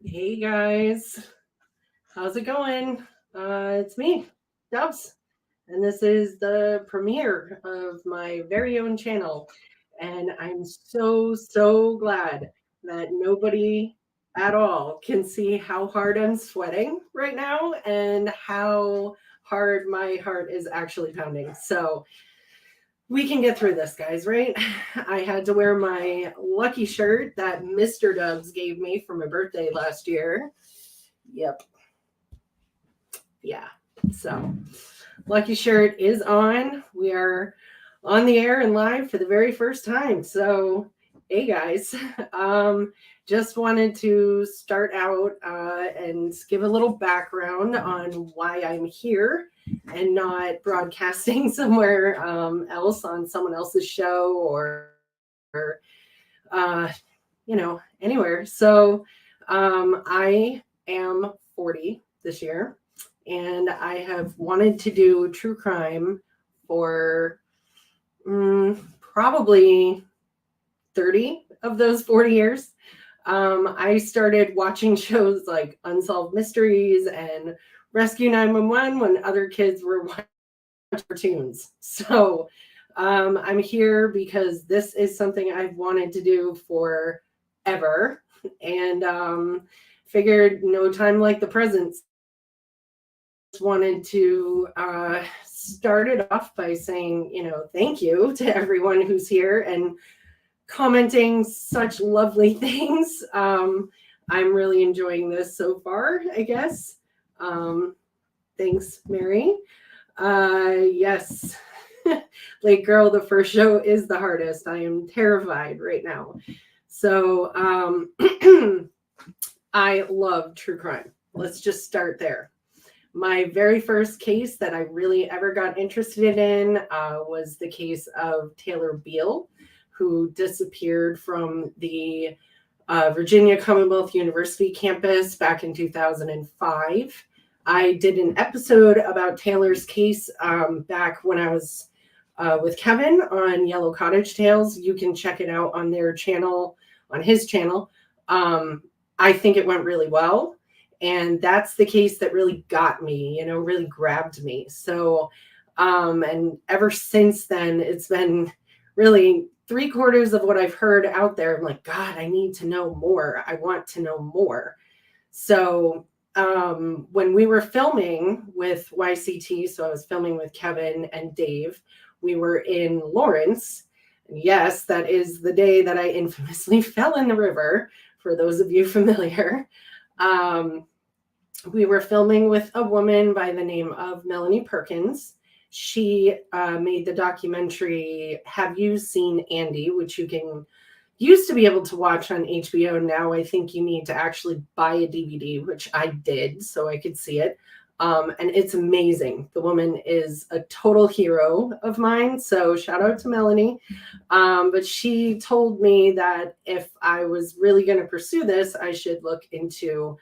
Hey guys, how's it going? It's me, Dubs, and this is the premiere of my very own channel. And I'm so glad that nobody at all can see how hard I'm sweating right now and how hard my heart is actually pounding. So we can get through this, guys, right? I had to wear my lucky shirt that Mr. Dubs gave me for my birthday last year. Yep. Yeah. So, lucky shirt is on. We are on the air and live for the very first time. So, hey guys, just wanted to start out and give a little background on why I'm here and not broadcasting somewhere else on someone else's show or anywhere. So I am 40 this year, and I have wanted to do true crime for probably 30 of those 40 years. I started watching shows like Unsolved Mysteries and Rescue 911 when other kids were watching cartoons. So I'm here because this is something I've wanted to do forever, and figured no time like the present. Just wanted to start it off by saying, thank you to everyone who's here and commenting such lovely things. I'm really enjoying this so far, I guess. Thanks, Mary. Yes. Late girl, the first show is the hardest. I am terrified right now. So I love true crime. Let's just start there. My very first case that I really ever got interested in was the case of Taylor Beale, who disappeared from the Virginia Commonwealth University campus back in 2005. I did an episode about Taylor's case back when I was with Kevin on Yellow Cottage Tales. You can check it out on their channel, on his channel. I think it went really well. And that's the case that really got me, really grabbed me. So, and ever since then, it's been really 3/4 of what I've heard out there. I'm like, God, I need to know more. I want to know more. So when we were filming with YCT, so I was filming with Kevin and Dave, we were in Lawrence. And yes, that is the day that I infamously fell in the river, for those of you familiar. We were filming with a woman by the name of Melanie Perkins. She made the documentary Have You Seen Andy, which you used to be able to watch on HBO. Now I think you need to actually buy a DVD, which I did so I could see it. And it's amazing. The woman is a total hero of mine. So shout out to Melanie. But she told me that if I was really going to pursue this, I should look into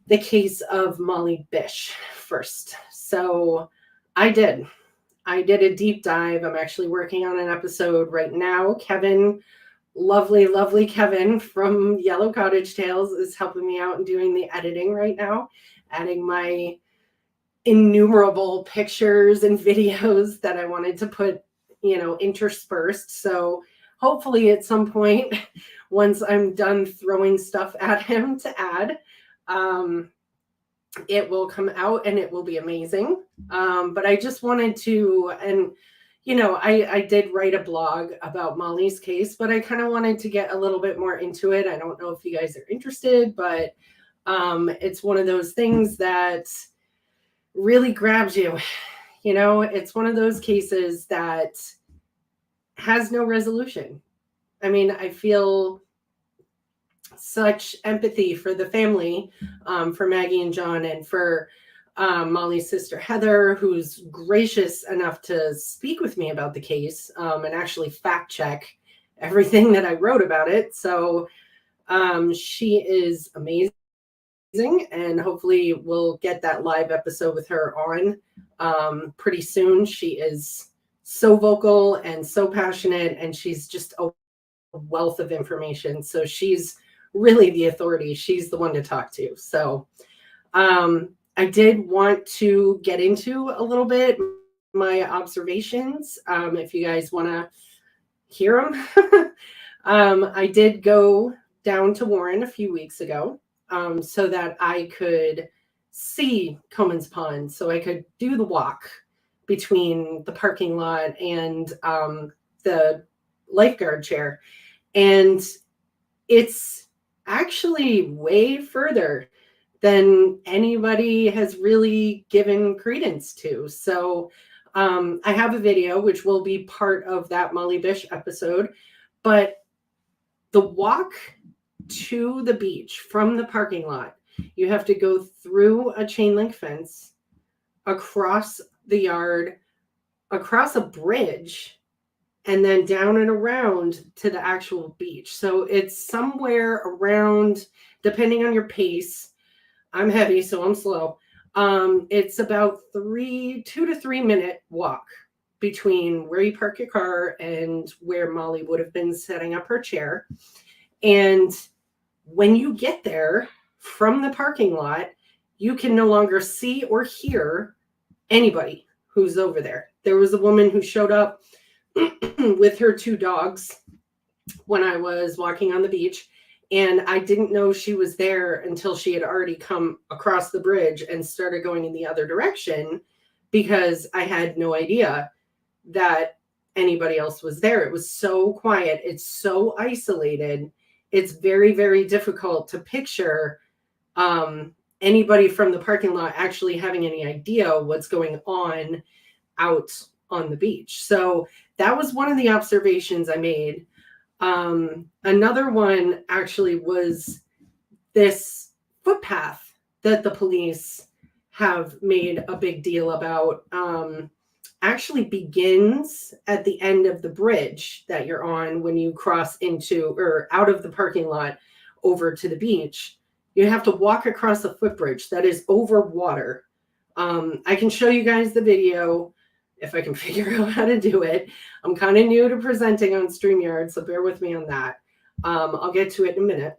the case of Molly Bish first. So I did a deep dive. I'm actually working on an episode right now. Kevin, lovely Kevin from Yellow Cottage Tales, is helping me out and doing the editing right now, adding my innumerable pictures and videos that I wanted to put, interspersed. So hopefully at some point, once I'm done throwing stuff at him to add, it will come out and it will be amazing. But I just wanted to, and I did write a blog about Molly's case, but I kind of wanted to get a little bit more into it. I don't know if you guys are interested, but it's one of those things that really grabs you. It's one of those cases that has no resolution. I mean, I feel such empathy for the family, for Maggie and John, and for Molly's sister Heather, who's gracious enough to speak with me about the case and actually fact check everything that I wrote about it. So she is amazing, and hopefully we'll get that live episode with her on pretty soon. She is so vocal and so passionate, and she's just a wealth of information. So she's really the authority. She's the one to talk to. So I did want to get into a little bit my observations. If you guys want to hear them, I did go down to Warren a few weeks ago so that I could see Coman's Pond, so I could do the walk between the parking lot and the lifeguard chair. And it's actually way further than anybody has really given credence to. So I have a video which will be part of that Molly Bish episode, but the walk to the beach from the parking lot, you have to go through a chain link fence, across the yard, across a bridge, and then down and around to the actual beach. So it's somewhere around, depending on your pace, I'm heavy, so I'm slow. It's about 2 to 3 minute walk between where you park your car and where Molly would have been setting up her chair. And when you get there from the parking lot, you can no longer see or hear anybody who's over there. There was a woman who showed up with her 2 dogs when I was walking on the beach. And I didn't know she was there until she had already come across the bridge and started going in the other direction, because I had no idea that anybody else was there. It was so quiet. It's so isolated. It's very, very difficult to picture anybody from the parking lot actually having any idea what's going on out on the beach. So that was one of the observations I made. Another one actually was this footpath that the police have made a big deal about, actually begins at the end of the bridge that you're on when you cross into or out of the parking lot over to the beach. You have to walk across a footbridge that is over water. I can show you guys the video if I can figure out how to do it. I'm kind of new to presenting on StreamYard, so bear with me on that. I'll get to it in a minute.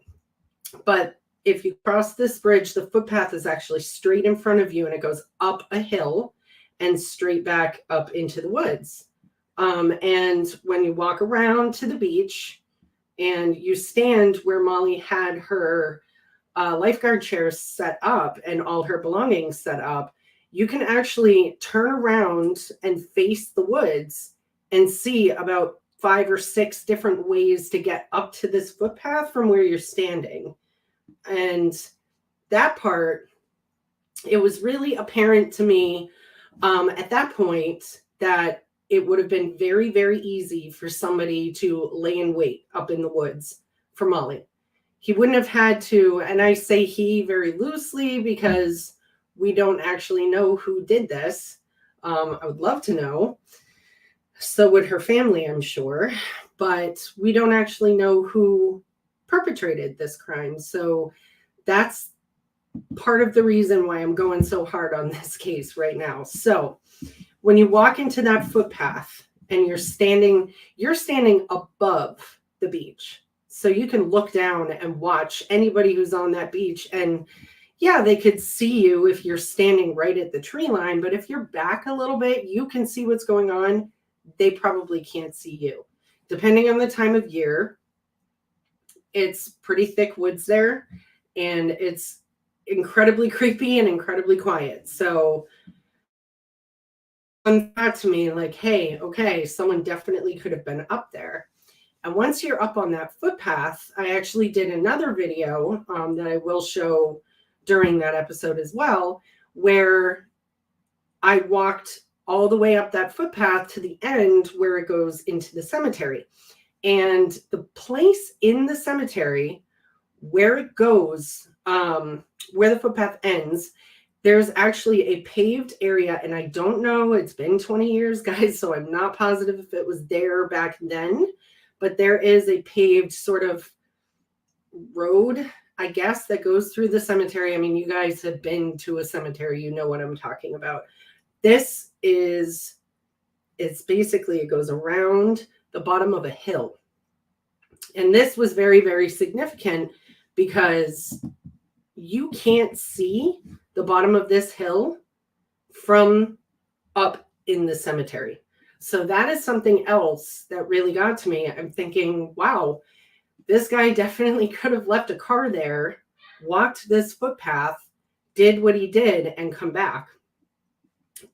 But if you cross this bridge, the footpath is actually straight in front of you, and it goes up a hill and straight back up into the woods. And when you walk around to the beach and you stand where Molly had her lifeguard chairs set up and all her belongings set up, you can actually turn around and face the woods and see about 5 or 6 different ways to get up to this footpath from where you're standing. And that part, it was really apparent to me at that point that it would have been very, very easy for somebody to lay in wait up in the woods for Molly. He wouldn't have had to, and I say he very loosely because we don't actually know who did this. I would love to know. So would her family, I'm sure. But we don't actually know who perpetrated this crime. So that's part of the reason why I'm going so hard on this case right now. So when you walk into that footpath and you're standing above the beach. So you can look down and watch anybody who's on that beach, and yeah, they could see you if you're standing right at the tree line, but if you're back a little bit, you can see what's going on. They probably can't see you. Depending on the time of year, it's pretty thick woods there, and it's incredibly creepy and incredibly quiet. So one thought to me like, hey, okay, someone definitely could have been up there. And once you're up on that footpath, I actually did another video that I will show during that episode as well, where I walked all the way up that footpath to the end where it goes into the cemetery. And the place in the cemetery where it goes, where the footpath ends, there's actually a paved area, and I don't know, it's been 20 years, guys, so I'm not positive if it was there back then, but there is a paved sort of road, I guess, that goes through the cemetery. I mean, you guys have been to a cemetery, you know what I'm talking about. This is, it's basically, it goes around the bottom of a hill. And this was very, very significant because you can't see the bottom of this hill from up in the cemetery. So that is something else that really got to me. I'm thinking, wow, this guy definitely could have left a car there, walked this footpath, did what he did, and come back.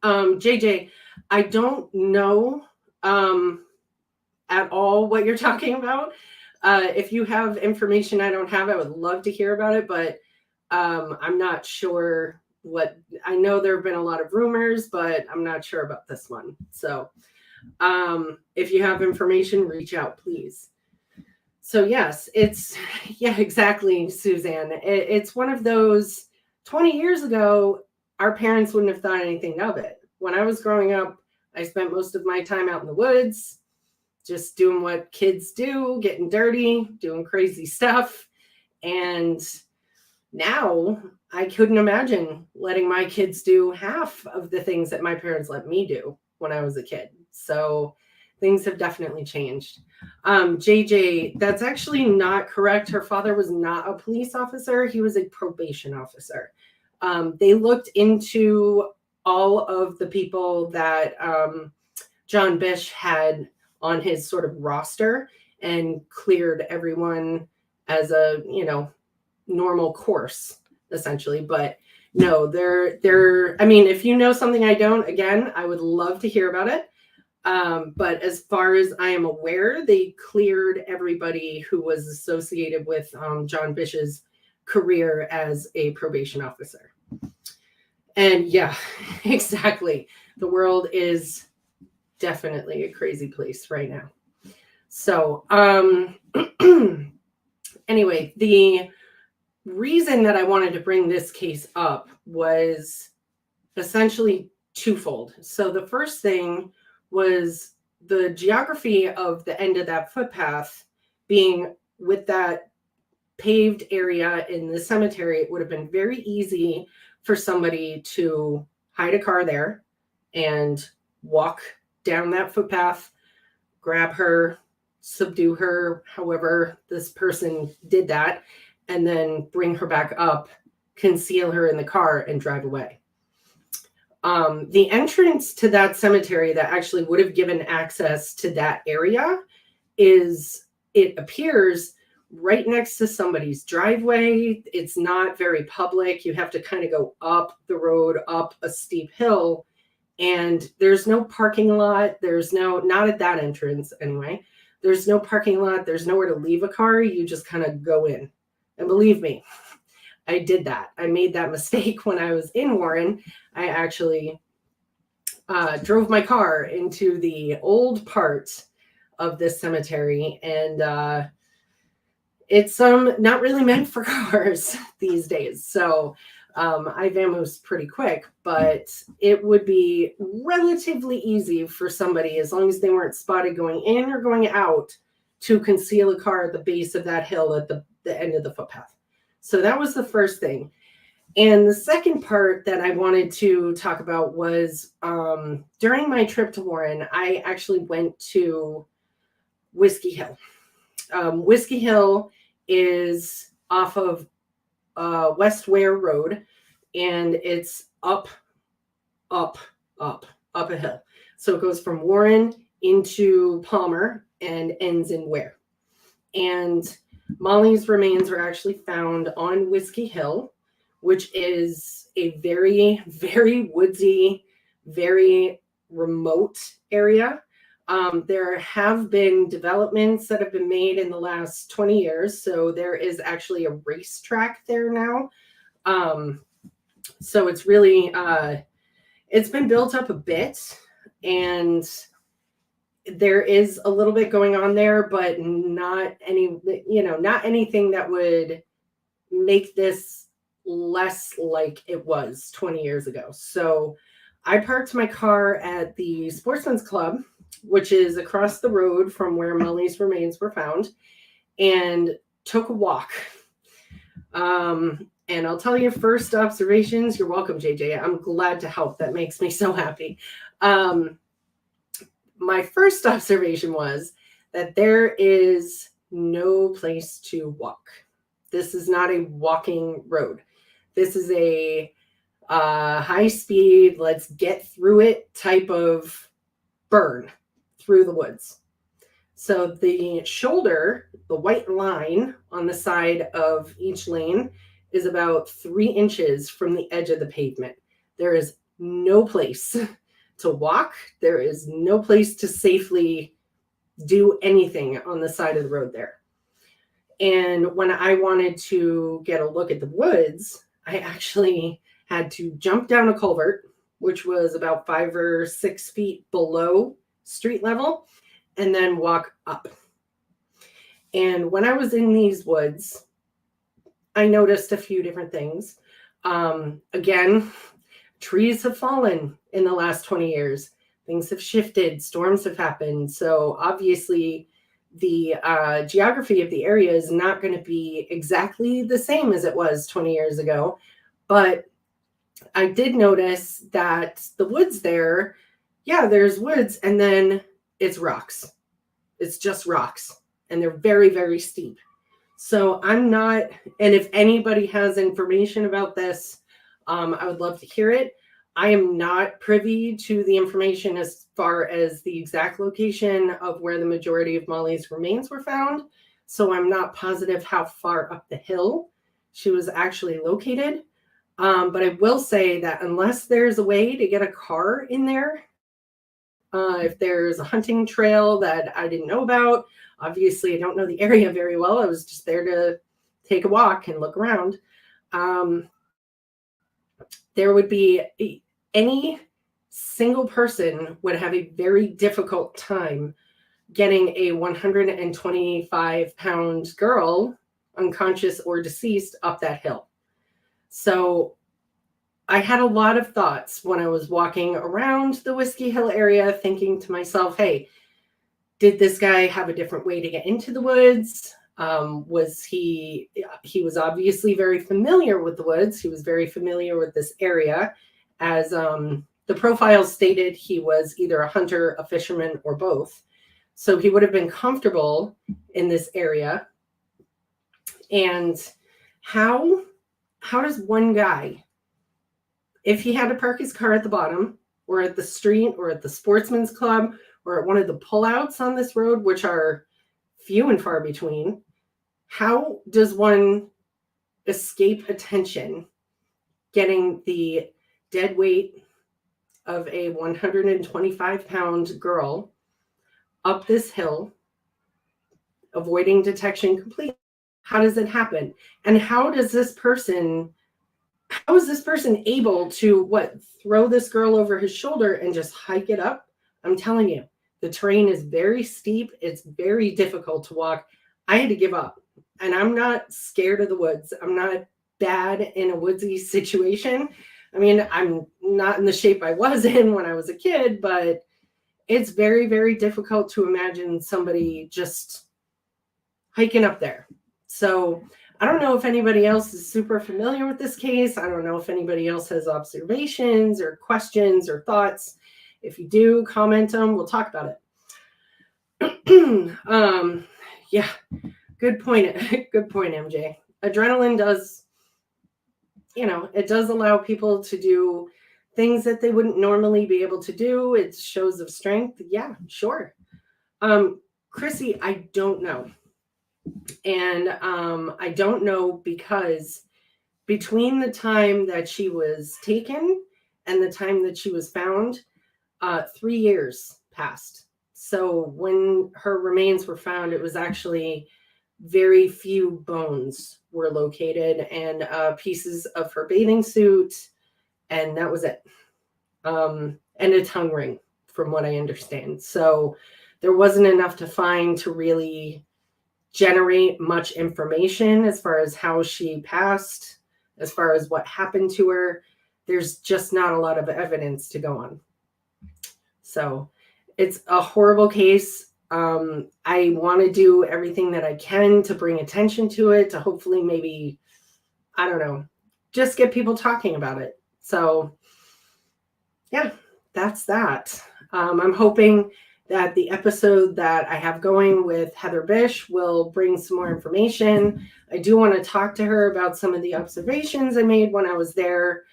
JJ, I don't know at all what you're talking about. If you have information I don't have, I would love to hear about it, but I'm not sure what, I know there have been a lot of rumors, but I'm not sure about this one. So if you have information, reach out, please. So yes, it's, yeah, exactly, Suzanne. It's one of those, 20 years ago, our parents wouldn't have thought anything of it. When I was growing up, I spent most of my time out in the woods, just doing what kids do, getting dirty, doing crazy stuff. And now I couldn't imagine letting my kids do half of the things that my parents let me do when I was a kid. So things have definitely changed. JJ, that's actually not correct. Her father was not a police officer. He was a probation officer. They looked into all of the people that John Bish had on his sort of roster and cleared everyone as a, normal course, essentially. But no, they're, I mean, if you know something I don't, again, I would love to hear about it. But as far as I am aware, they cleared everybody who was associated with John Bish's career as a probation officer. And yeah, exactly. The world is definitely a crazy place right now. So anyway, the reason that I wanted to bring this case up was essentially twofold. So the first thing was the geography of the end of that footpath being with that paved area in the cemetery. It would have been very easy for somebody to hide a car there and walk down that footpath, grab her, subdue her, however this person did that, and then bring her back up, conceal her in the car, and drive away. The entrance to that cemetery that actually would have given access to that area is, it appears, right next to somebody's driveway. It's not very public. You have to kind of go up the road, up a steep hill, and there's no parking lot. There's not at that entrance anyway. There's no parking lot. There's nowhere to leave a car. You just kind of go in. And believe me, I did that. I made that mistake when I was in Warren. I actually drove my car into the old part of this cemetery, and it's not really meant for cars these days. So I vamoosed pretty quick, but it would be relatively easy for somebody, as long as they weren't spotted going in or going out, to conceal a car at the base of that hill at the end of the footpath. So that was the first thing. And the second part that I wanted to talk about was during my trip to Warren, I actually went to Whiskey Hill. Whiskey Hill is off of West Ware Road, and it's up a hill. So it goes from Warren into Palmer and ends in Ware. And Molly's remains were actually found on Whiskey Hill, which is a very, very woodsy, very remote area. There have been developments that have been made in the last 20 years. So there is actually a racetrack there now. So it's really, it's been built up a bit, and there is a little bit going on there, but not anything that would make this less like it was 20 years ago. So I parked my car at the Sportsman's Club, which is across the road from where Molly's remains were found, and took a walk. And I'll tell you first observations. You're welcome, JJ. I'm glad to help. That makes me so happy. My first observation was that there is no place to walk. This is not a walking road. This is a high speed, let's get through it type of burn through the woods. So the shoulder, the white line on the side of each lane, is about 3 inches from the edge of the pavement. There is no place to walk. There is no place to safely do anything on the side of the road there. And when I wanted to get a look at the woods, I actually had to jump down a culvert, which was about 5 or 6 feet below street level, and then walk up. And when I was in these woods, I noticed a few different things. Again, trees have fallen in the last 20 years. Things have shifted, storms have happened. So obviously the geography of the area is not going to be exactly the same as it was 20 years ago. But I did notice that the woods there, yeah, there's woods, and then it's rocks. It's just rocks, and they're very, very steep. So I'm not, and if anybody has information about this, I would love to hear it. I am not privy to the information as far as the exact location of where the majority of Molly's remains were found. So I'm not positive how far up the hill she was actually located. But I will say that unless there's a way to get a car in there, if there's a hunting trail that I didn't know about, obviously I don't know the area very well. I was just there to take a walk and look around. There would be any single person would have a very difficult time getting a 125-pound girl, unconscious or deceased, up that hill. So I had a lot of thoughts when I was walking around the Whiskey Hill area, thinking to myself, hey, did this guy have a different way to get into the woods? He was obviously very familiar with the woods. He was very familiar with this area. As the profile stated, he was either a hunter, a fisherman, or both. So he would have been comfortable in this area. And how does one guy, if he had to park his car at the bottom or at the street or at the Sportsman's Club or at one of the pullouts on this road, which are few and far between, how does one escape attention getting the dead weight of a 125-pound girl up this hill, avoiding detection completely? How does it happen? And how is this person able to throw this girl over his shoulder and just hike it up? I'm telling you, the terrain is very steep. It's very difficult to walk. I had to give up. And I'm not scared of the woods. I'm not bad in a woodsy situation. I mean, I'm not in the shape I was in when I was a kid, but it's very, very difficult to imagine somebody just hiking up there. So I don't know if anybody else is super familiar with this case. I don't know if anybody else has observations or questions or thoughts. If you do, comment them. We'll talk about it. Yeah, good point. Good point, MJ. Adrenaline does, it does allow people to do things that they wouldn't normally be able to do. It's shows of strength. Yeah, sure. Chrissy, I don't know. And I don't know because between the time that she was taken and the time that she was found, 3 years passed. So when her remains were found, it was actually very few bones were located and pieces of her bathing suit, and that was it. And a tongue ring, from what I understand. So there wasn't enough to find to really generate much information as far as how she passed as far as what happened to her. There's just not a lot of evidence to go on. So it's a horrible case. I want to do everything that I can to bring attention to it, to hopefully maybe, I don't know, just get people talking about it. So yeah, that's that. I'm hoping that the episode that I have going with Heather Bish will bring some more information. I do want to talk to her about some of the observations I made when I was there.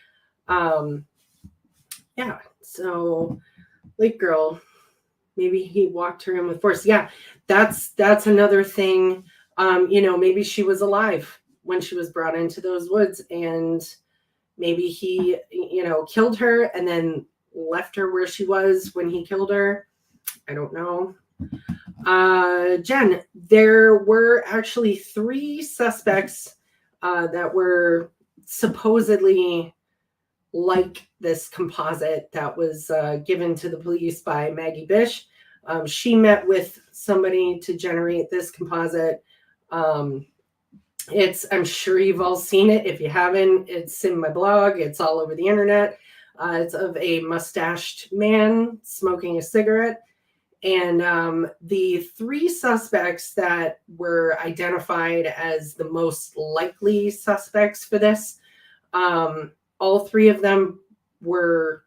Yeah, so Lake Girl, maybe he walked her in with force. Yeah, that's another thing. Maybe she was alive when she was brought into those woods, and maybe he, killed her and then left her where she was when he killed her. I don't know. Jen, there were actually 3 suspects that were supposedly like this composite that was given to the police by Maggie Bish. She met with somebody to generate this composite. I'm sure you've all seen it. If you haven't, it's in my blog. It's all over the internet. It's of a mustached man smoking a cigarette. And the 3 suspects that were identified as the most likely suspects for this, all 3 of them bore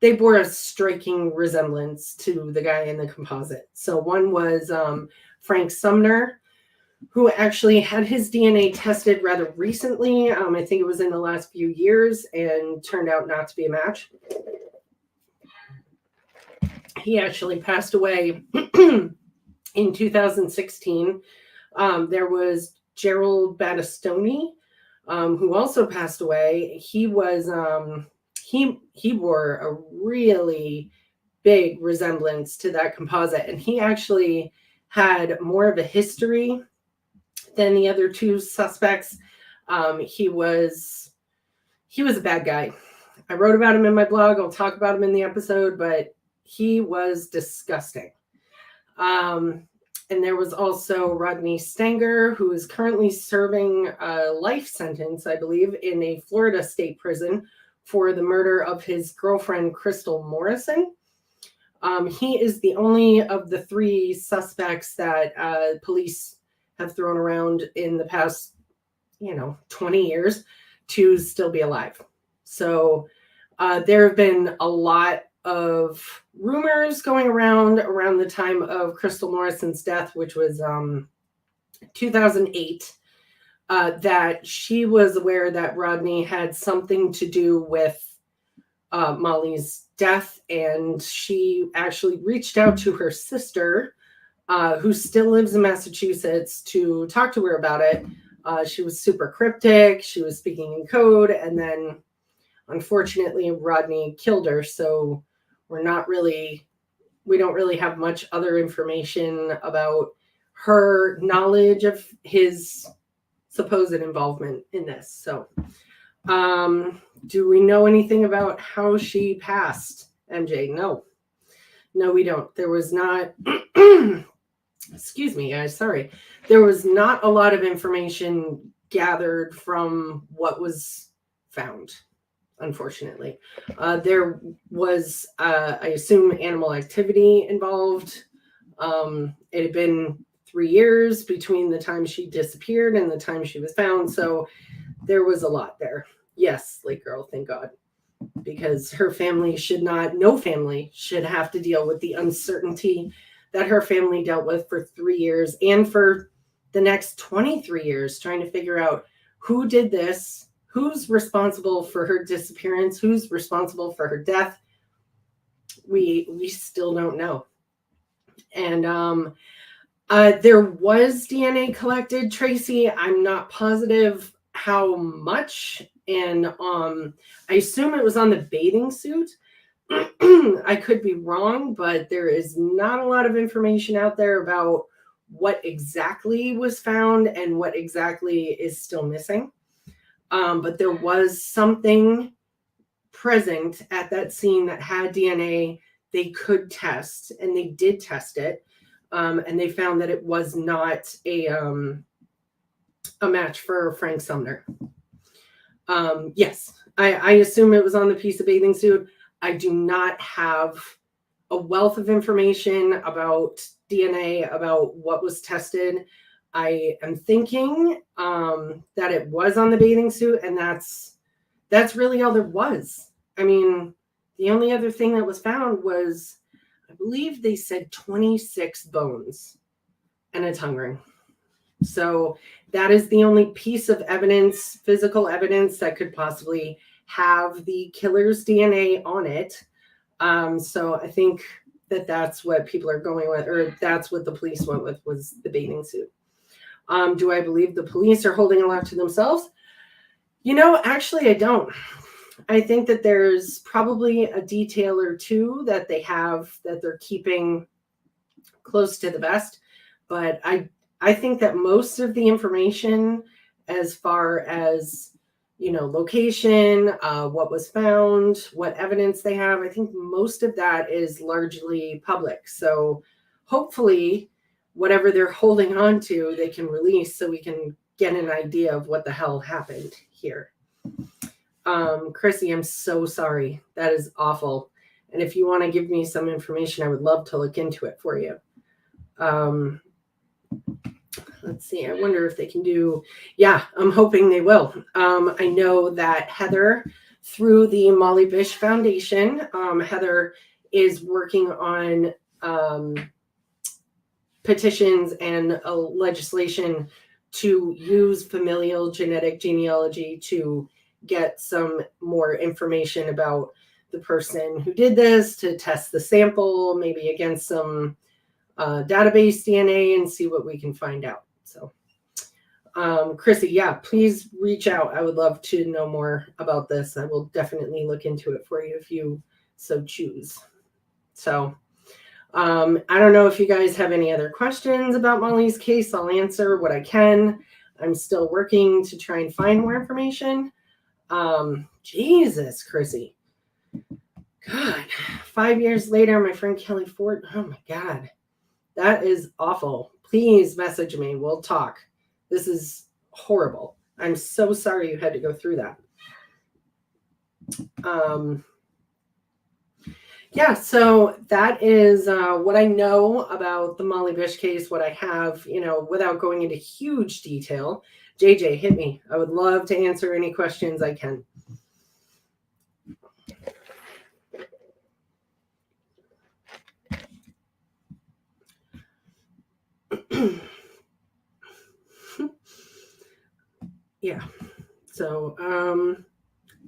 a striking resemblance to the guy in the composite. So one was Frank Sumner, who actually had his DNA tested rather recently. I think it was in the last few years, and turned out not to be a match. He actually passed away in 2016. There was Gerald Battistoni, who also passed away. He was he bore a really big resemblance to that composite, and he actually had more of a history than the other 2 suspects. He was a bad guy. I wrote about him in my blog. I'll talk about him in the episode, but he was disgusting. And there was also Rodney Stanger, who is currently serving a life sentence, I believe, in a Florida state prison for the murder of his girlfriend, Crystal Morrison. He is the only of the 3 suspects that police have thrown around in the past, 20 years to still be alive. So there have been a lot of rumors going around the time of Crystal Morrison's death, which was 2008, that she was aware that Rodney had something to do with Molly's death, and she actually reached out to her sister, who still lives in Massachusetts, to talk to her about it. She was super cryptic. She was speaking in code, and then unfortunately Rodney killed her. So we don't really have much other information about her knowledge of his supposed involvement in this. So do we know anything about how she passed, MJ? No, we don't. There was not excuse me, guys, sorry. There was not a lot of information gathered from what was found, unfortunately. There was, I assume, animal activity involved. It had been 3 years between the time she disappeared and the time she was found, so there was a lot there. Yes, Lake Girl, thank God. Because her family no family should have to deal with the uncertainty that her family dealt with for 3 years, and for the next 23 years, trying to figure out who did this, who's responsible for her disappearance, who's responsible for her death. We still don't know. And there was DNA collected, Tracy. I'm not positive how much, and I assume it was on the bathing suit. I could be wrong, but there is not a lot of information out there about what exactly was found and what exactly is still missing. But there was something present at that scene that had DNA they could test, and they did test it. And they found that it was not a match for Frank Sumner. Yes, I assume it was on the piece of bathing suit. I do not have a wealth of information about DNA, about what was tested. I am thinking that it was on the bathing suit, and that's really all there was. I mean, the only other thing that was found was, I believe they said 26 bones and a tongue ring. So that is the only piece of evidence, physical evidence, that could possibly have the killer's DNA on it. So I think that that's what people are going with, or that's what the police went with, was the bathing suit. Do I believe the police are holding a lot to themselves? Actually, I don't. I think that there's probably a detail or two that they have that they're keeping close to the vest, but I think that most of the information, as far as location, what was found, what evidence they have, I think most of that is largely public. So hopefully, whatever they're holding on to, they can release so we can get an idea of what the hell happened here. Chrissy, I'm so sorry. That is awful. And if you want to give me some information, I would love to look into it for you. Let's see. I wonder if they can do. Yeah, I'm hoping they will. I know that Heather, through the Molly Bish Foundation, Heather is working on petitions and legislation to use familial genetic genealogy to get some more information about the person who did this, to test the sample, maybe against some database DNA, and see what we can find out. So, Chrissy, yeah, please reach out. I would love to know more about this. I will definitely look into it for you if you so choose. So, I don't know if you guys have any other questions about Molly's case. I'll answer what I can. I'm still working to try and find more information. Jesus, Chrissy. God, 5 years later, my friend Kelly Ford. Oh my God. That is awful. Please message me. We'll talk. This is horrible. I'm so sorry you had to go through that. Yeah, so that is what I know about the Molly Bish case, what I have, without going into huge detail. JJ, hit me. I would love to answer any questions I can. Yeah. So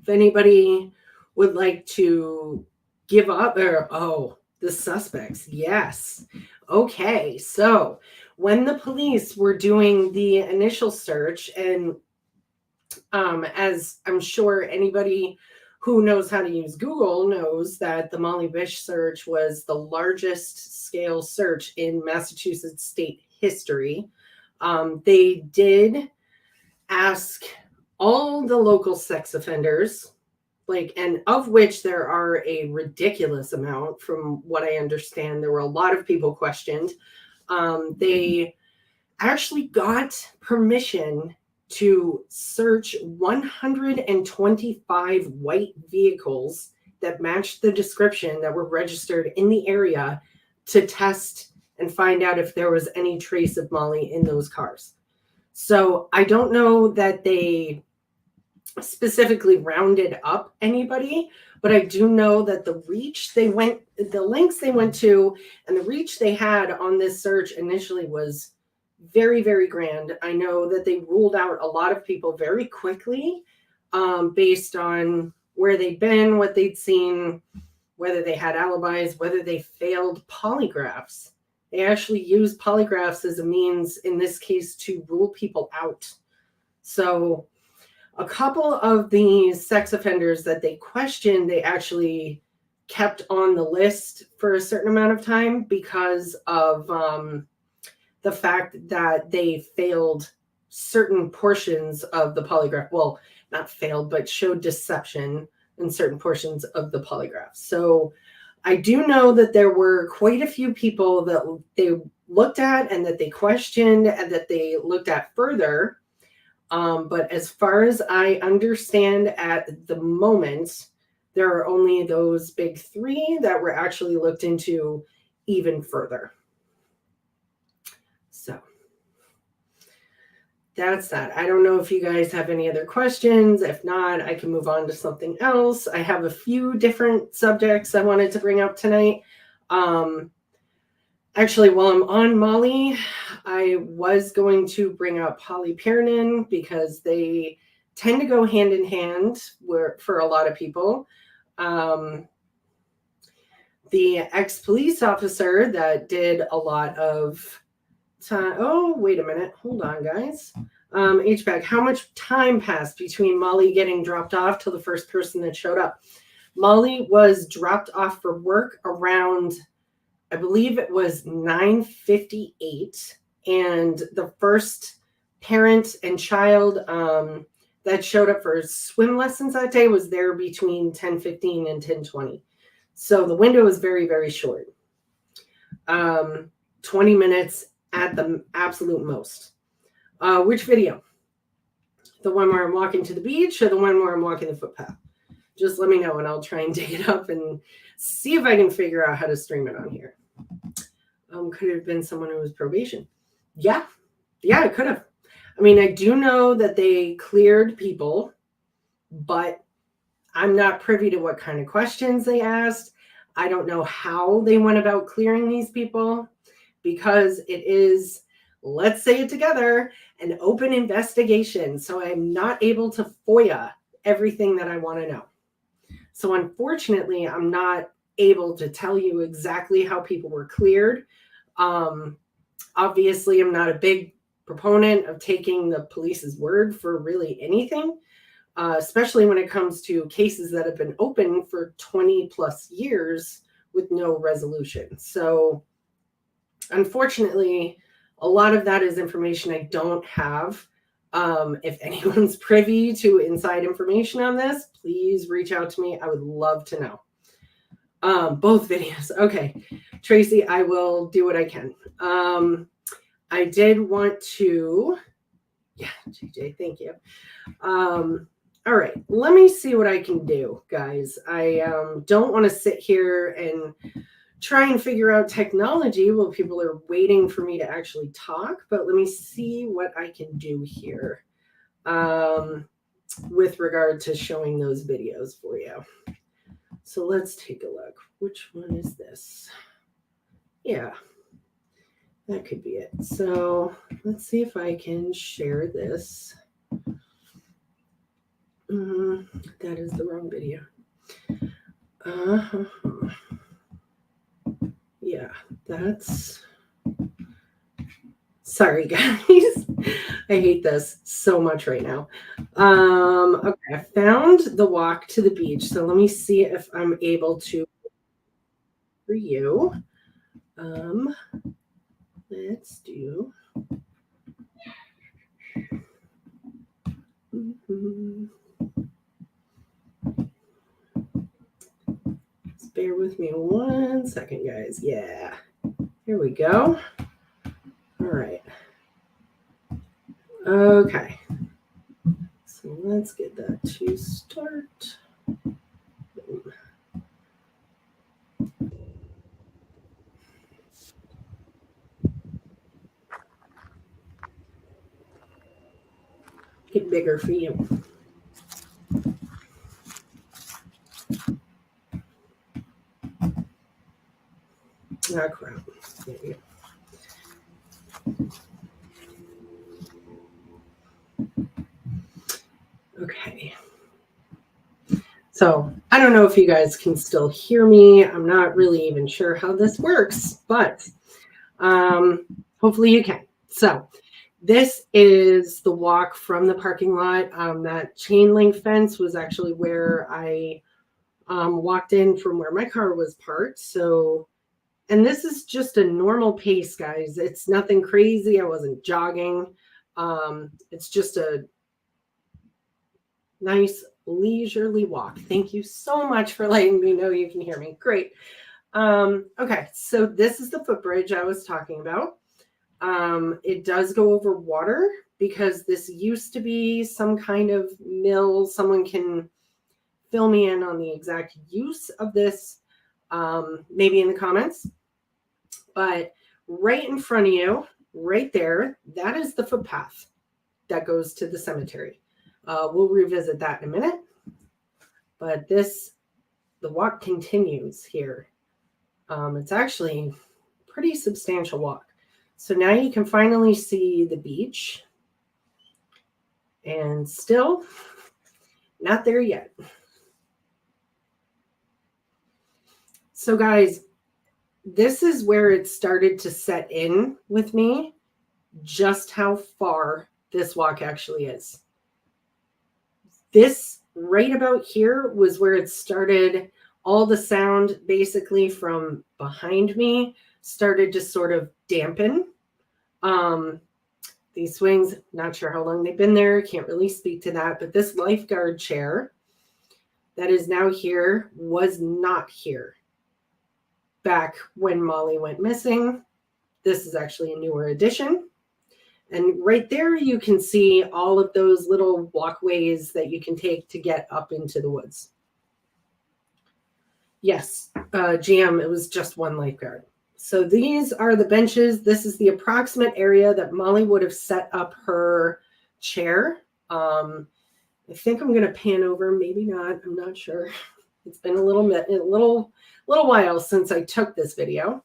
if anybody would like to give up, or the suspects, yes. Okay, so when the police were doing the initial search, and as I'm sure anybody who knows how to use Google knows, that the Molly Bish search was the largest scale search in Massachusetts state history. They did ask all the local sex offenders, and of which there are a ridiculous amount. From what I understand, there were a lot of people questioned. They actually got permission to search 125 white vehicles that matched the description, that were registered in the area, to test and find out if there was any trace of Molly in those cars. So I don't know that they specifically rounded up anybody, but I do know that the links they went to, and the reach they had on this search initially was very, very grand. I know that they ruled out a lot of people very quickly, based on where they'd been, what they'd seen, whether they had alibis, whether they failed polygraphs. They actually used polygraphs as a means, in this case, to rule people out. So a couple of these sex offenders that they questioned, they actually kept on the list for a certain amount of time because of the fact that they failed certain portions of the polygraph. Well, not failed, but showed deception in certain portions of the polygraph. So I do know that there were quite a few people that they looked at, and that they questioned, and that they looked at further. But as far as I understand at the moment, there are only those big three that were actually looked into even further. So that's that. I don't know if you guys have any other questions. If not, I can move on to something else. I have a few different subjects I wanted to bring up tonight. Actually, while I'm on Molly, I was going to bring up polypyrenin because they tend to go hand in hand for a lot of people. The ex-police officer that did a lot of time. Oh, wait a minute. Hold on, guys. HBAC, how much time passed between Molly getting dropped off to the first person that showed up? Molly was dropped off for work around, I believe it was 9:58, and the first parent and child that showed up for swim lessons that day was there between 10:15 and 10:20. So the window is very, very short. 20 minutes at the absolute most. Which video? The one where I'm walking to the beach or the one where I'm walking the footpath? Just let me know and I'll try and dig it up and see if I can figure out how to stream it on here. Could it have been someone who was probation? Yeah, it could have. I mean, I do know that they cleared people, but I'm not privy to what kind of questions they asked. I don't know how they went about clearing these people because it is, let's say it together, an open investigation. So I'm not able to FOIA everything that I want to know. So unfortunately, I'm not able to tell you exactly how people were cleared. Obviously, I'm not a big proponent of taking the police's word for really anything, especially when it comes to cases that have been open for 20 plus years with no resolution. So unfortunately, a lot of that is information I don't have. If anyone's privy to inside information on this, please reach out to me. I would love to know. Both videos. Okay. Tracy, I will do what I can. I did want to, yeah, JJ, thank you. All right, let me see what I can do, guys. I don't want to sit here and try and figure out technology while people are waiting for me to actually talk, but let me see what I can do here with regard to showing those videos for you. So let's take a look. Which one is this? Yeah, that could be it. So let's see if I can share this. That is the wrong video. Yeah, that's... Sorry, guys. I hate this so much right now. Okay, I found the walk to the beach. So let me see if I'm able to for you. Let's do. Just bear with me 1 second, guys. Yeah, here we go. All right. Okay. So let's get that to start. Get bigger for you. Ah, crap. There you go. Okay. So I don't know if you guys can still hear me. I'm not really even sure how this works, but hopefully you can. So this is the walk from the parking lot. That chain link fence was actually where I walked in from where my car was parked. So, and this is just a normal pace, guys. It's nothing crazy. I wasn't jogging. It's just a nice leisurely walk. Thank you so much for letting me know you can hear me. Great. Okay, so this is the footbridge I was talking about. It does go over water because this used to be some kind of mill. Someone can fill me in on the exact use of this, maybe in the comments. But right in front of you, right there, that is the footpath that goes to the cemetery. We'll revisit that in a minute. But the walk continues here. It's actually a pretty substantial walk. So now you can finally see the beach. And still not there yet. So guys, this is where it started to set in with me, just how far this walk actually is. This right about here was where it started. All the sound basically from behind me started to sort of dampen. These swings, not sure how long they've been there. Can't really speak to that. But this lifeguard chair that is now here was not here back when Molly went missing. This is actually a newer addition. And right there, you can see all of those little walkways that you can take to get up into the woods. Yes, GM, it was just one lifeguard. So these are the benches. This is the approximate area that Molly would have set up her chair. I think I'm going to pan over, maybe not. I'm not sure. It's been a little while since I took this video.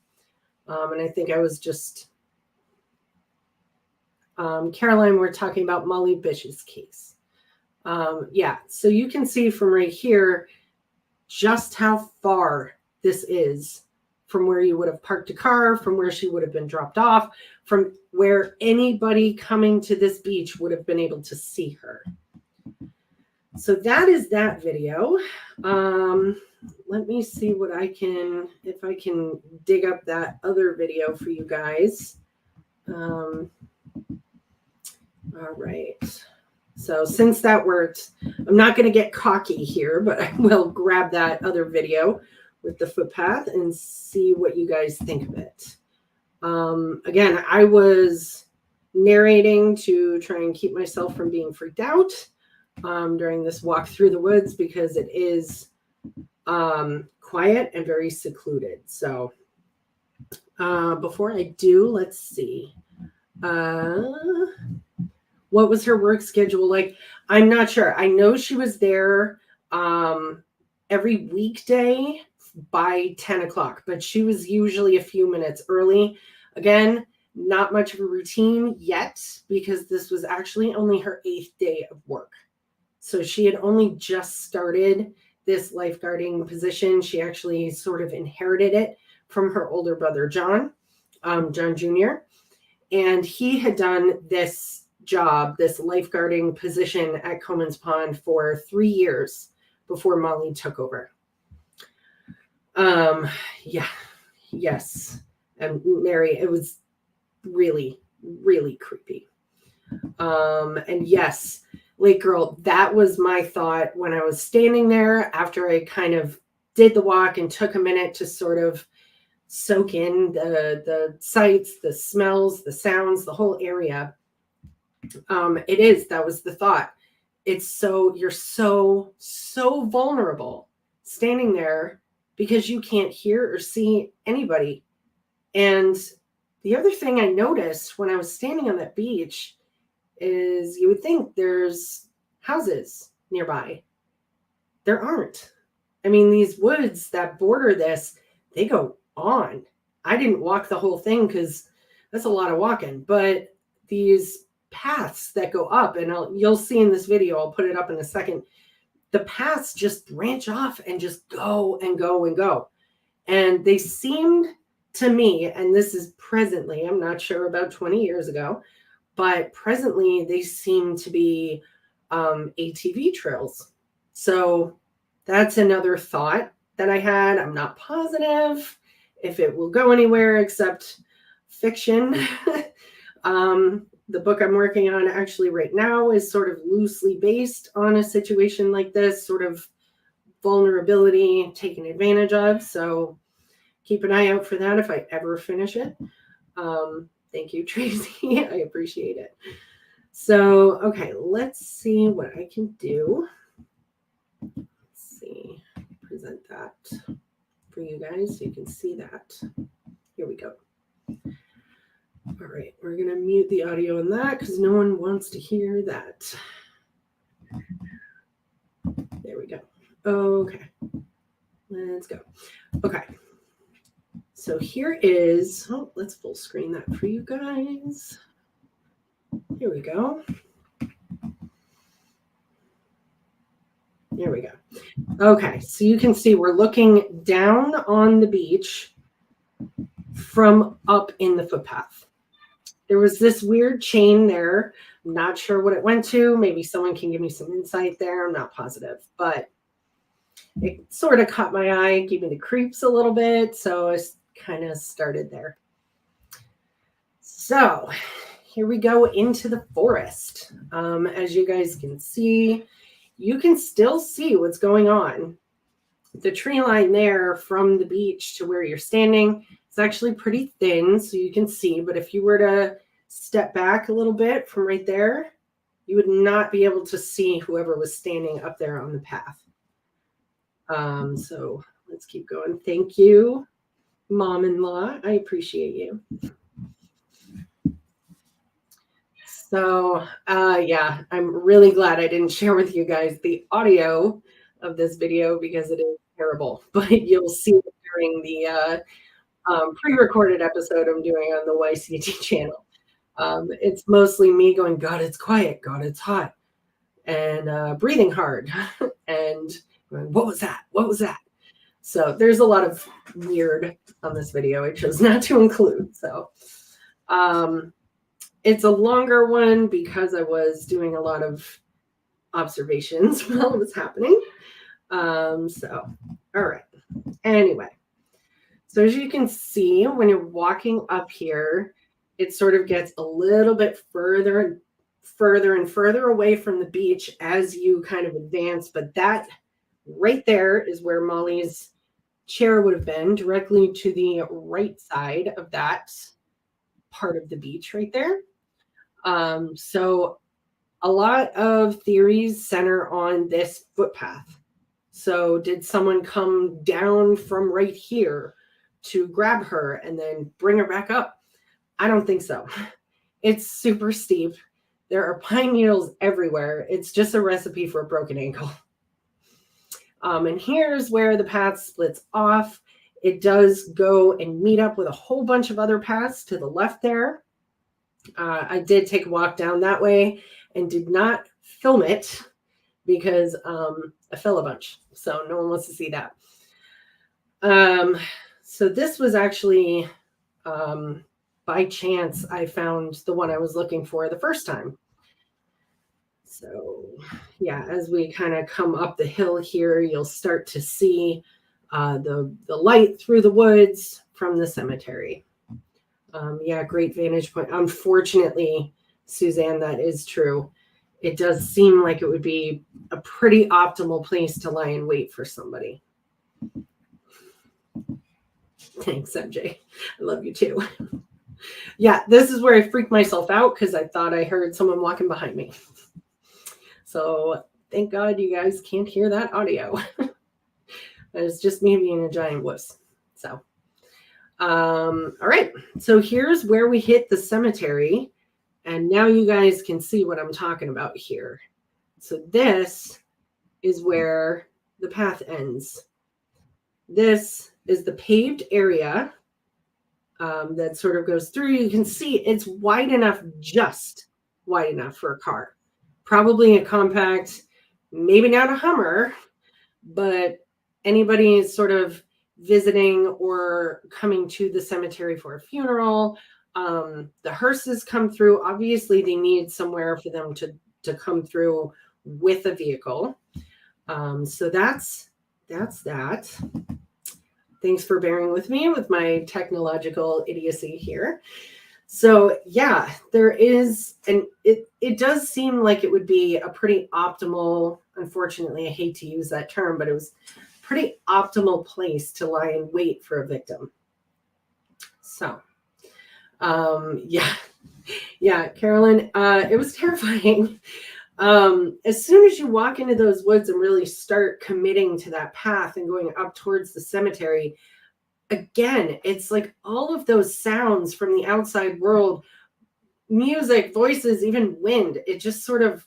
And I think I was just, Caroline, we're talking about Molly Bish's case. Yeah, so you can see from right here just how far this is from where you would have parked a car, from where she would have been dropped off, from where anybody coming to this beach would have been able to see her. So that is that video. Let me see what if I can dig up that other video for you guys. All right. So since that worked, I'm not going to get cocky here, but I will grab that other video with the footpath and see what you guys think of it. Again, I was narrating to try and keep myself from being freaked out during this walk through the woods because it is quiet and very secluded. So before I do, let's see. What was her work schedule like? I'm not sure. I know she was there every weekday by 10 o'clock, but she was usually a few minutes early. Again, not much of a routine yet because this was actually only her 8th day of work. So she had only just started this lifeguarding position. She actually sort of inherited it from her older brother, John Jr. And he had done this job, this lifeguarding position at Coman's Pond for 3 years before Molly took over. Yes. And Mary, it was really, really creepy. And yes, Lake Girl, that was my thought when I was standing there after I kind of did the walk and took a minute to sort of soak in the sights, the smells, the sounds, the whole area. That was the thought. You're so vulnerable standing there because you can't hear or see anybody. And the other thing I noticed when I was standing on that beach is you would think there's houses nearby. There aren't. I mean, these woods that border this, they go on. I didn't walk the whole thing because that's a lot of walking, but these paths that go up, and you'll see in this video, I'll put it up in a second, the paths just branch off and just go and go and go. And they seemed to me, and this is presently, I'm not sure about 20 years ago, but presently they seem to be ATV trails. So that's another thought that I had. I'm not positive if it will go anywhere except fiction. The book I'm working on actually right now is sort of loosely based on a situation like this, sort of vulnerability taken advantage of. So keep an eye out for that if I ever finish it. Thank you, Tracy. I appreciate it. So, okay, let's see what I can do. Let's see, present that for you guys so you can see that. Here we go. All right, we're going to mute the audio on that because no one wants to hear that. There we go. Okay, let's go. Okay, so here is, oh, let's full screen that for you guys. Here we go. There we go. Okay, so you can see we're looking down on the beach from up in the footpath. There was this weird chain there. I'm not sure what it went to. Maybe someone can give me some insight there. I'm not positive, but it sort of caught my eye, gave me the creeps a little bit. So I kind of started there. So here we go into the forest. As you guys can see, you can still see what's going on. The tree line there from the beach to where you're standing, it's actually pretty thin, so you can see. But if you were to step back a little bit from right there, you would not be able to see whoever was standing up there on the path. So let's keep going. Thank you, mom-in-law. I appreciate you. So yeah, I'm really glad I didn't share with you guys the audio of this video because it is terrible, but you'll see it during the pre-recorded episode I'm doing on the YCT channel. It's mostly me going, God, it's quiet. God, it's hot. And breathing hard. And going, what was that? What was that? So there's a lot of weird on this video I chose not to include. So it's a longer one because I was doing a lot of observations while it was happening. So, all right. Anyway, so as you can see, when you're walking up here, it sort of gets a little bit further and further away from the beach as you kind of advance. But that right there is where Molly's chair would have been, directly to the right side of that part of the beach right there. So a lot of theories center on this footpath. So did someone come down from right here to grab her and then bring her back up? I don't think so. It's super steep. There are pine needles everywhere. It's just a recipe for a broken ankle. And here's where the path splits off. It does go and meet up with a whole bunch of other paths to the left there. I did take a walk down that way and did not film it because I fell a bunch. So no one wants to see that. So this was actually, by chance, I found the one I was looking for the first time. So yeah, as we kind of come up the hill here, you'll start to see the light through the woods from the cemetery. Yeah, great vantage point. Unfortunately, Suzanne, that is true. It does seem like it would be a pretty optimal place to lie in wait for somebody. Thanks, MJ. I love you too. Yeah, this is where I freaked myself out because I thought I heard someone walking behind me. So thank God you guys can't hear that audio. It's just me being a giant wuss. So, all right. So here's where we hit the cemetery. And now you guys can see what I'm talking about here. So this is where the path ends. This is the paved area that sort of goes through. You can see it's wide enough, just wide enough for a car. Probably a compact, maybe not a Hummer, but anybody sort of visiting or coming to the cemetery for a funeral. The hearses come through. Obviously, they need somewhere for them to come through with a vehicle. So that's that. Thanks for bearing with me with my technological idiocy here. So yeah, there is, and it does seem like it would be a pretty optimal, unfortunately, I hate to use that term, but it was a pretty optimal place to lie in wait for a victim. So, Yeah, yeah, Carolyn, it was terrifying. As soon as you walk into those woods and really start committing to that path and going up towards the cemetery, again, it's like all of those sounds from the outside world, music, voices, even wind, it just sort of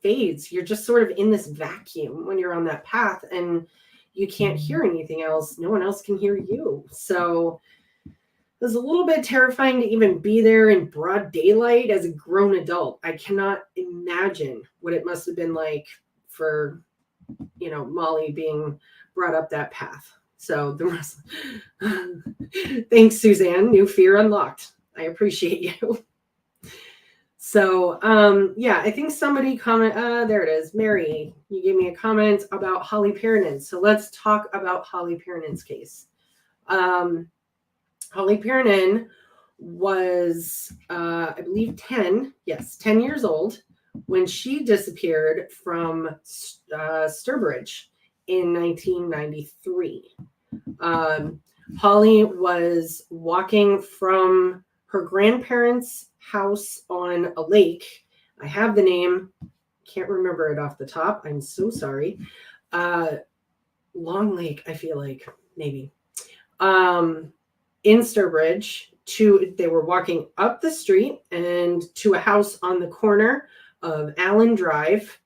fades. You're just sort of in this vacuum when you're on that path and you can't hear anything else. No one else can hear you. So it was a little bit terrifying to even be there in broad daylight as a grown adult. I cannot imagine what it must have been like for, Molly being brought up that path. So the rest, thanks, Suzanne. New fear unlocked. I appreciate you. So, yeah, I think somebody there it is. Mary, you gave me a comment about Holly Piernan. So let's talk about Holly Pieran's case. Holly Piernan was, I believe 10 years old when she disappeared from Sturbridge in 1993. Holly was walking from her grandparents' house on a lake. I have the name, can't remember it off the top. I'm so sorry. Long Lake, I feel like, maybe. In Sturbridge, they were walking up the street and to a house on the corner of Allen Drive.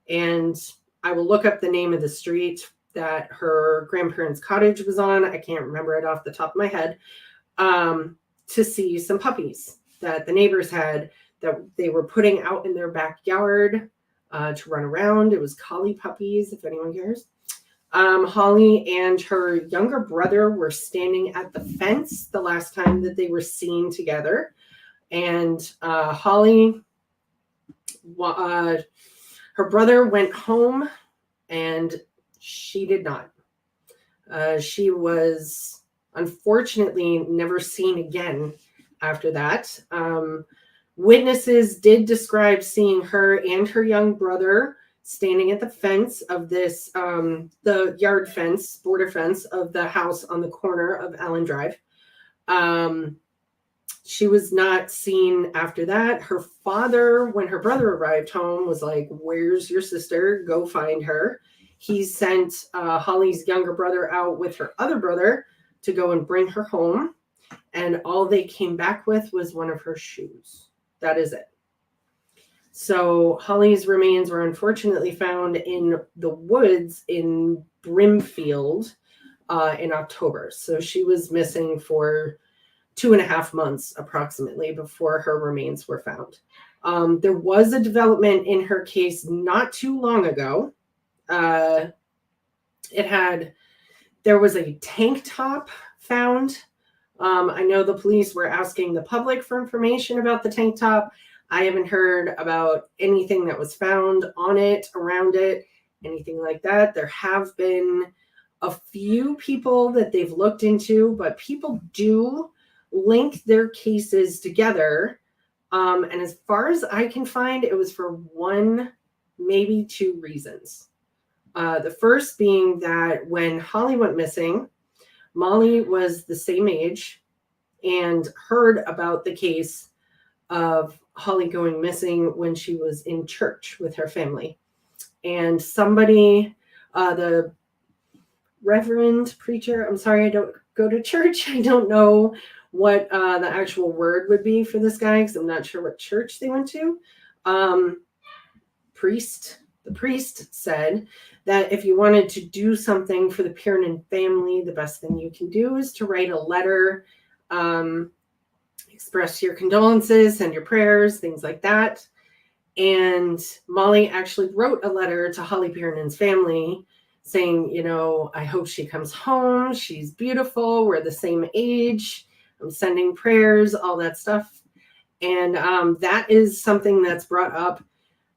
And I will look up the name of the street that her grandparents' cottage was on. I can't remember it off the top of my head. To see some puppies that the neighbors had that they were putting out in their backyard to run around. It was collie puppies, if anyone cares. Holly and her younger brother were standing at the fence the last time that they were seen together. And Holly, her brother went home and she did not. She was unfortunately never seen again after that. Witnesses did describe seeing her and her young brother standing at the fence of this, the yard fence, border fence of the house on the corner of Allen Drive. She was not seen after that. Her father, when her brother arrived home, was like, "Where's your sister? Go find her." He sent Holly's younger brother out with her other brother to go and bring her home. And all they came back with was one of her shoes. That is it. So Holly's remains were unfortunately found in the woods in Brimfield in October. So she was missing for 2.5 months approximately before her remains were found. There was a development in her case not too long ago. There was a tank top found. I know the police were asking the public for information about the tank top. I haven't heard about anything that was found on it, around it, anything like that. There have been a few people that they've looked into, but people do link their cases together. And as far as I can find, it was for one, maybe two reasons. The first being that when Holly went missing, Molly was the same age and heard about the case of Holly going missing when she was in church with her family. And somebody, the reverend preacher, I'm sorry, I don't go to church. I don't know what the actual word would be for this guy because I'm not sure what church they went to. The priest said that if you wanted to do something for the Piernan family, the best thing you can do is to write a letter, express your condolences and your prayers, things like that. And Molly actually wrote a letter to Holly Piernan's family saying, I hope she comes home. She's beautiful. We're the same age. I'm sending prayers, all that stuff. And that is something that's brought up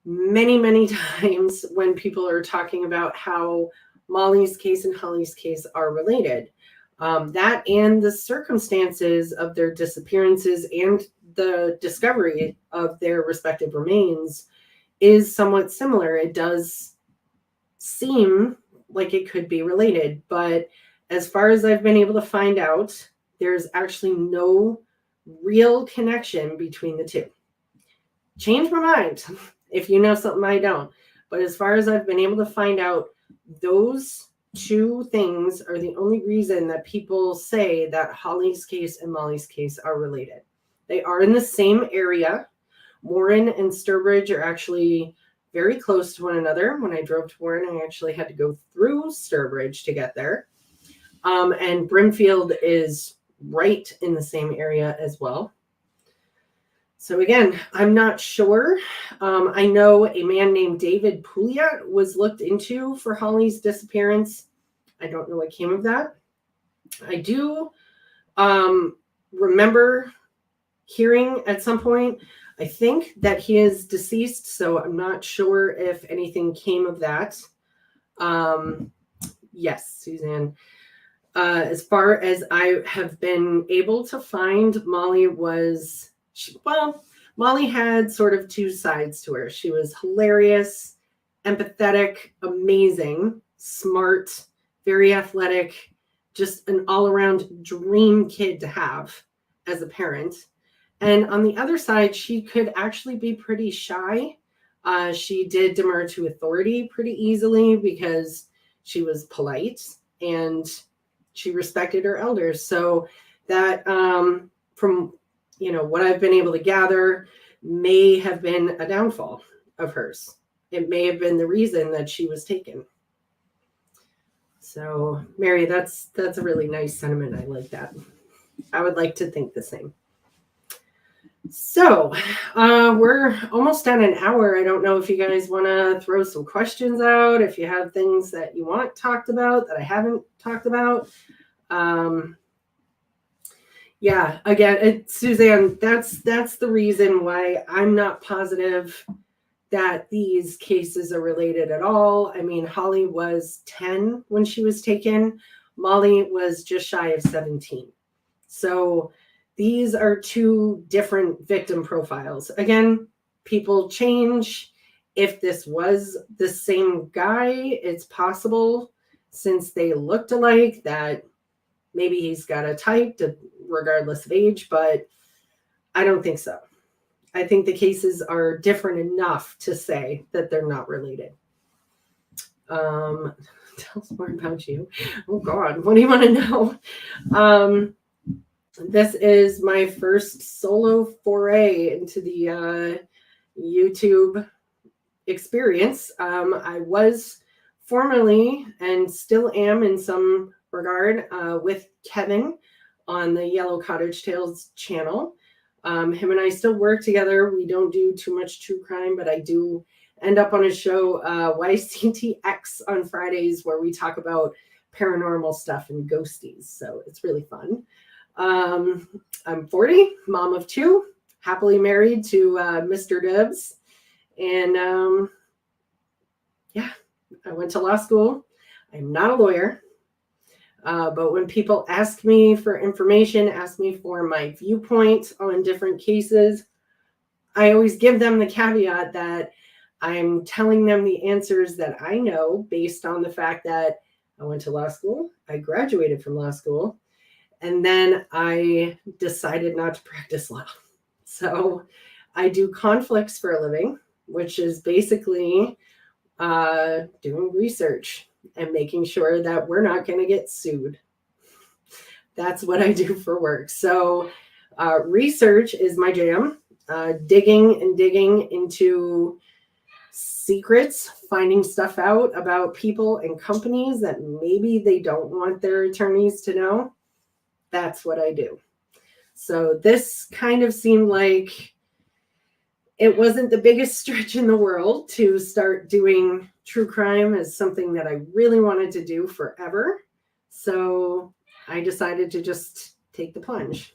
many, many times when people are talking about how Molly's case and Holly's case are related. That and the circumstances of their disappearances and the discovery of their respective remains is somewhat similar. It does seem like it could be related, but as far as I've been able to find out, there's actually no real connection between the two. Change my mind if you know something I don't. But as far as I've been able to find out, those two things are the only reason that people say that Holly's case and Molly's case are related. They are in the same area. Warren and Sturbridge are actually very close to one another. When I drove to Warren, I actually had to go through Sturbridge to get there. And Brimfield is right in the same area as well. So again, I'm not sure. I know a man named David Pouliot was looked into for Holly's disappearance. I don't know what came of that. I do remember hearing at some point, I think that he is deceased, so I'm not sure if anything came of that. Yes, Suzanne. As far as I have been able to find, Molly was, Molly had sort of two sides to her. She was hilarious, empathetic, amazing, smart, very athletic, just an all-around dream kid to have as a parent. And on the other side, she could actually be pretty shy. She did demur to authority pretty easily because she was polite and she respected her elders. So that, from what I've been able to gather, may have been a downfall of hers. It may have been the reason that she was taken. So, Mary, that's a really nice sentiment. I like that. I would like to think the same. So, we're almost at an hour. I don't know if you guys want to throw some questions out, if you have things that you want talked about that I haven't talked about. Yeah, again, Suzanne, that's the reason why I'm not positive that these cases are related at all. I mean, Holly was 10 when she was taken. Molly was just shy of 17. So these are two different victim profiles. Again, people change. If this was the same guy, it's possible, since they looked alike, that maybe he's got a type regardless of age, but I don't think so. I think the cases are different enough to say that they're not related. Tell us more about you. Oh God, what do you want to know? This is my first solo foray into the YouTube experience. I was formerly, and still am in some regard, with Kevin on the Yellow Cottage Tales channel. Him and I still work together. We don't do too much true crime, but I do end up on his show, YCTX, on Fridays, where we talk about paranormal stuff and ghosties. So it's really fun. I'm 40, mom of 2, happily married to Mr. Debs. And yeah, I went to law school. I'm not a lawyer. But when people ask me for information, ask me for my viewpoint on different cases, I always give them the caveat that I'm telling them the answers that I know based on the fact that I went to law school, I graduated from law school, and then I decided not to practice law. So I do conflicts for a living, which is basically doing research and making sure that we're not going to get sued. That's what I do for work. So research is my jam. Digging into secrets, finding stuff out about people and companies that maybe they don't want their attorneys to know. That's what I do. So this kind of seemed like it wasn't the biggest stretch in the world to start doing true crime as something that I really wanted to do forever. So I decided to just take the plunge.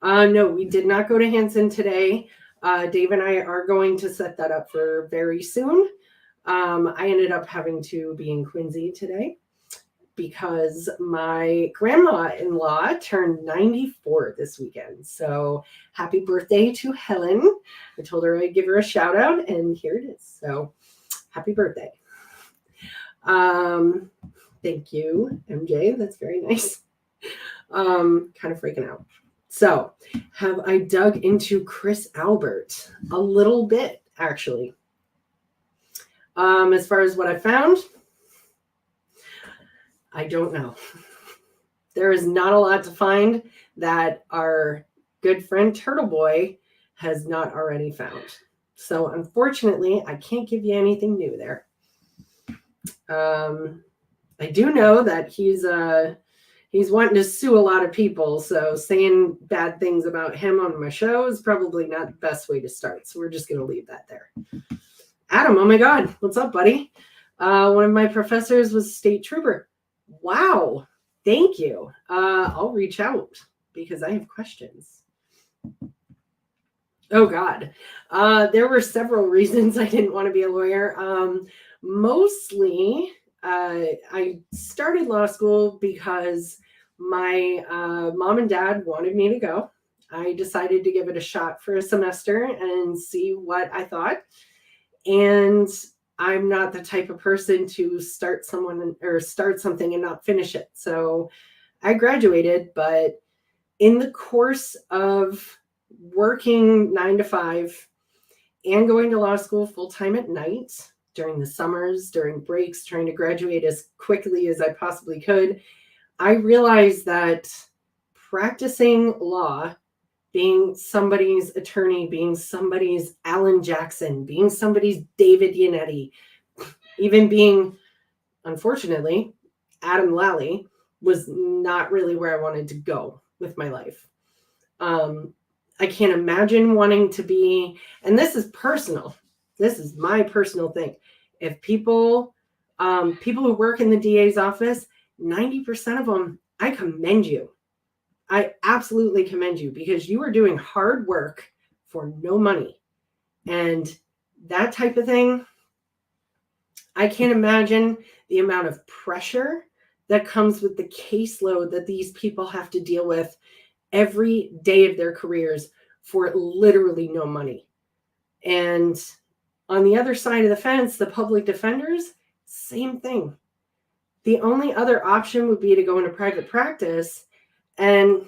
No, we did not go to Hanson today. Dave and I are going to set that up for very soon. I ended up having to be in Quincy today because my grandma-in-law turned 94 this weekend. So happy birthday to Helen. I told her I'd give her a shout out, and here it is. So happy birthday. Thank you, MJ. That's very nice. Kind of freaking out. So, have I dug into Chris Albert? A little bit, actually. As far as what I found, I don't know. There is not a lot to find that our good friend Turtle Boy has not already found. So unfortunately, I can't give you anything new there. I do know that he's wanting to sue a lot of people. So saying bad things about him on my show is probably not the best way to start. So we're just going to leave that there. Adam, oh my God, what's up, buddy? One of my professors was state trooper. Wow. Thank you. I'll reach out because I have questions. Oh, God. There were several reasons I didn't want to be a lawyer. Mostly, I started law school because my mom and dad wanted me to go. I decided to give it a shot for a semester and see what I thought. And I'm not the type of person to start something and not finish it. So I graduated, but in the course of working 9 to 5 and going to law school full time at night during the summers, during breaks, trying to graduate as quickly as I possibly could, I realized that practicing law, being somebody's attorney, being somebody's Alan Jackson, being somebody's David Yannetti, even being, unfortunately, Adam Lally, was not really where I wanted to go with my life. I can't imagine wanting to be, and this is personal. This is my personal thing. If people who work in the DA's office, 90% of them, I commend you. I absolutely commend you because you are doing hard work for no money. And that type of thing, I can't imagine the amount of pressure that comes with the caseload that these people have to deal with every day of their careers for literally no money. And on the other side of the fence, the public defenders, same thing. The only other option would be to go into private practice. And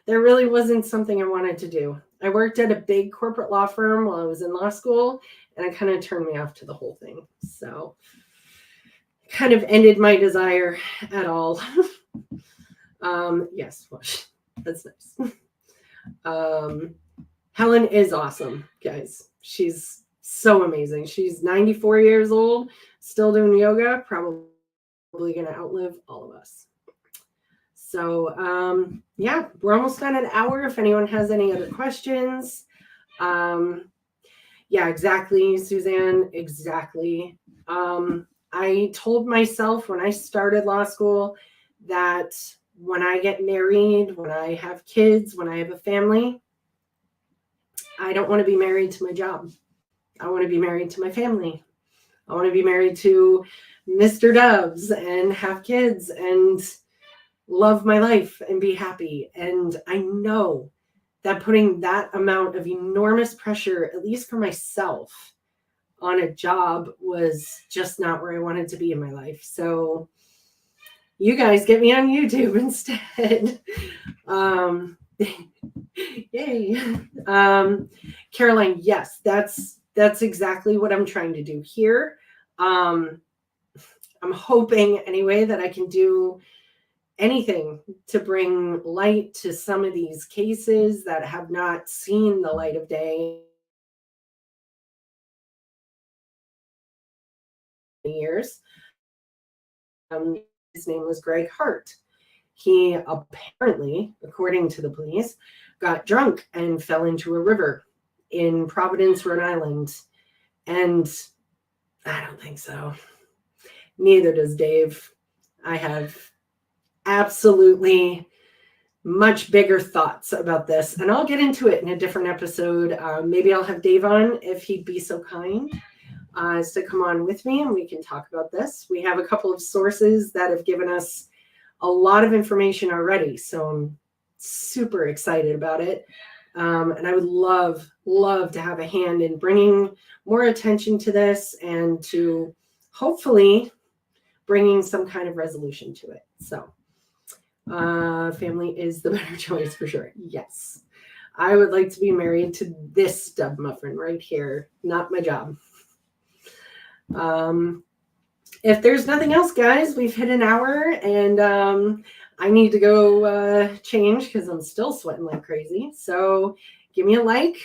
there really wasn't something I wanted to do. I worked at a big corporate law firm while I was in law school, and it kind of turned me off to the whole thing. So kind of ended my desire at all. Yes, that's nice. Helen is awesome, guys. She's so amazing. She's 94 years old, still doing yoga, probably going to outlive all of us. So, yeah, we're almost at an hour. If anyone has any other questions. Yeah, exactly, Suzanne, exactly. I told myself when I started law school that when I get married, when I have kids, when I have a family, I don't want to be married to my job. I want to be married to my family. I want to be married to Mr. Doves and have kids and love my life and be happy. And I know that putting that amount of enormous pressure, at least for myself, on a job was just not where I wanted to be in my life. So you guys get me on YouTube instead. Yay. Caroline, yes, that's exactly what I'm trying to do here. I'm hoping anyway that I can do anything to bring light to some of these cases that have not seen the light of day in years. His name was Greg Hart. He apparently, according to the police, got drunk and fell into a river in Providence, Rhode Island. And I don't think so. Neither does Dave. I have absolutely much bigger thoughts about this, and I'll get into it in a different episode. Maybe I'll have Dave on if he'd be so kind as to come on with me and we can talk about this. We have a couple of sources that have given us a lot of information already, so I'm super excited about it. And I would love to have a hand in bringing more attention to this and to hopefully bringing some kind of resolution to it. So Family is the better choice for sure. Yes. I would like to be married to this stub muffin right here, not my job. If there's nothing else, guys, we've hit an hour, and I need to go change because I'm still sweating like crazy. So give me a like,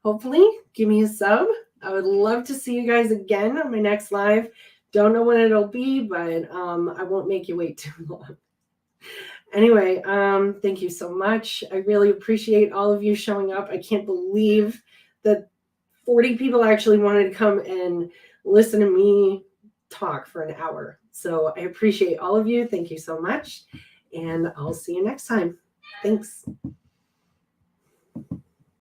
hopefully. Give me a sub. I would love to see you guys again on my next live. Don't know when it'll be, but I won't make you wait too long. Anyway, thank you so much. I really appreciate all of you showing up. I can't believe that 40 people actually wanted to come and listen to me talk for an hour. So I appreciate all of you. Thank you so much. And I'll see you next time. Thanks.